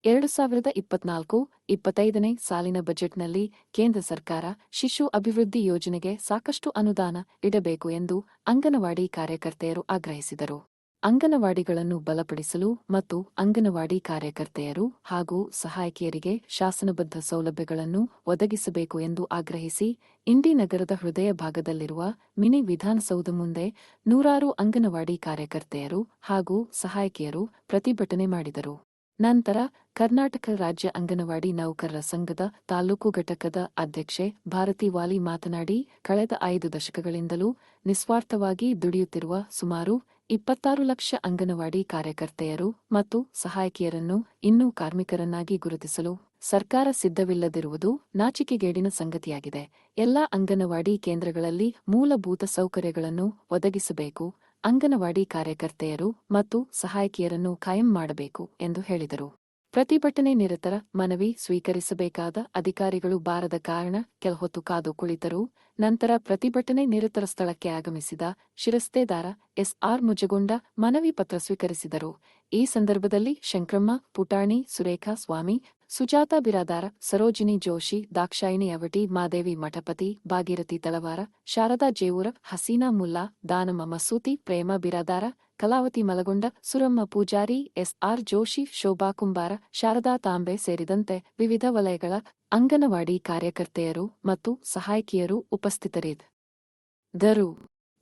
2024-25ನೇ ಸಾಲಿನ ಬಜೆಟ್ನಲ್ಲಿ ಕೇಂದ್ರ ಸರ್ಕಾರ ಶಿಶು ಅಭಿವೃದ್ಧಿ ಯೋಜನೆಗೆ ಸಾಕಷ್ಟು ಅನುದಾನ ಇಡಬೇಕು ಎಂದು ಅಂಗನವಾಡಿ ಕಾರ್ಯಕರ್ತೆಯರು ಆಗ್ರಹಿಸಿದರು. ಅಂಗನವಾಡಿಗಳನ್ನು ಬಲಪಡಿಸಲು ಮತ್ತು ಅಂಗನವಾಡಿ ಕಾರ್ಯಕರ್ತೆಯರು ಹಾಗೂ ಸಹಾಯಕಿಯರಿಗೆ ಶಾಸನಬದ್ಧ ಸೌಲಭ್ಯಗಳನ್ನು ಒದಗಿಸಬೇಕು ಎಂದು ಆಗ್ರಹಿಸಿ ಇಂಡಿ ನಗರದ ಹೃದಯ ಭಾಗದಲ್ಲಿರುವ ಮಿನಿ ವಿಧಾನಸೌಧ ಮುಂದೆ ನೂರಾರು ಅಂಗನವಾಡಿ ಕಾರ್ಯಕರ್ತೆಯರು ಹಾಗೂ ಸಹಾಯಕಿಯರು ಪ್ರತಿಭಟನೆ ಮಾಡಿದರು. ನಂತರ ಕರ್ನಾಟಕ ರಾಜ್ಯ ಅಂಗನವಾಡಿ ನೌಕರರ ಸಂಘದ ತಾಲೂಕು ಘಟಕದ ಅಧ್ಯಕ್ಷೆ ಭಾರತಿ ವಾಲಿ ಮಾತನಾಡಿ, ಕಳೆದ 5 ದಶಕಗಳಿಂದಲೂ ನಿಸ್ವಾರ್ಥವಾಗಿ ದುಡಿಯುತ್ತಿರುವ ಸುಮಾರು 26 ಲಕ್ಷ ಅಂಗನವಾಡಿ ಕಾರ್ಯಕರ್ತೆಯರು ಮತ್ತು ಸಹಾಯಕಿಯರನ್ನು ಇನ್ನೂ ಕಾರ್ಮಿಕರನ್ನಾಗಿ ಗುರುತಿಸಲು ಸರ್ಕಾರ ಸಿದ್ಧವಿಲ್ಲದಿರುವುದು ನಾಚಿಕೆಗೇಡಿನ ಸಂಗತಿಯಾಗಿದೆ. ಎಲ್ಲಾ ಅಂಗನವಾಡಿ ಕೇಂದ್ರಗಳಲ್ಲಿ ಮೂಲಭೂತ ಸೌಕರ್ಯಗಳನ್ನು ಒದಗಿಸಬೇಕು, ಅಂಗನವಾಡಿ ಕಾರ್ಯಕರ್ತೆಯರು ಮತ್ತು ಸಹಾಯಕಿಯರನ್ನು ಕಾಯಂ ಮಾಡಬೇಕು ಎಂದು ಹೇಳಿದರು. ಪ್ರತಿಭಟನೆ ನಿರತರ ಮನವಿ ಸ್ವೀಕರಿಸಬೇಕಾದ ಅಧಿಕಾರಿಗಳು ಬಾರದ ಕಾರಣ ಕೆಲಹೊತ್ತು ಕಾದು ಕುಳಿತರು. ನಂತರ ಪ್ರತಿಭಟನೆ ನಿರತರ ಸ್ಥಳಕ್ಕೆ ಆಗಮಿಸಿದ ಶಿರಸ್ತೇದಾರ ಎಸ್.ಆರ್. ಮುಜಗೊಂಡ ಮನವಿ ಪತ್ರ ಸ್ವೀಕರಿಸಿದರು. ಈ ಸಂದರ್ಭದಲ್ಲಿ ಶಂಕ್ರಮ್ಮ ಪುಟಾಣಿ, ಸುರೇಖಾ ಸ್ವಾಮಿ, ಸುಜಾತಾ ಬಿರಾದಾರ, ಸರೋಜಿನಿ ಜೋಶಿ, ದಾಕ್ಷಾಯಿಣಿ ಅವಟಿ, ಮಾದೇವಿ ಮಠಪತಿ, ಭಾಗೀರಥಿ ತಳವಾರ, ಶಾರದಾ ಜೇವೂರ, ಹಸೀನಾ ಮುಲ್ಲಾ, ದಾನಮ್ಮ ಮಸೂತಿ, ಪ್ರೇಮ ಬಿರಾದಾರ, ಕಲಾವತಿ ಮಲಗೊಂಡ, ಸುರಮ್ಮ ಪೂಜಾರಿ, ಎಸ್.ಆರ್. ಜೋಶಿ, ಶೋಭಾ ಕುಂಬಾರ, ಶಾರದಾ ತಾಂಬೆ ಸೇರಿದಂತೆ ವಿವಿಧ ವಲಯಗಳ ಅಂಗನವಾಡಿ ಕಾರ್ಯಕರ್ತೆಯರು ಮತ್ತು ಸಹಾಯಕಿಯರು ಉಪಸ್ಥಿತರಿದ್ದರು.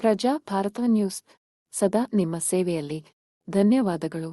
ಪ್ರಜಾ ಭಾರತ ನ್ಯೂಸ್ ಸದಾ ನಿಮ್ಮ ಸೇವೆಯಲ್ಲಿ. ಧನ್ಯವಾದಗಳು.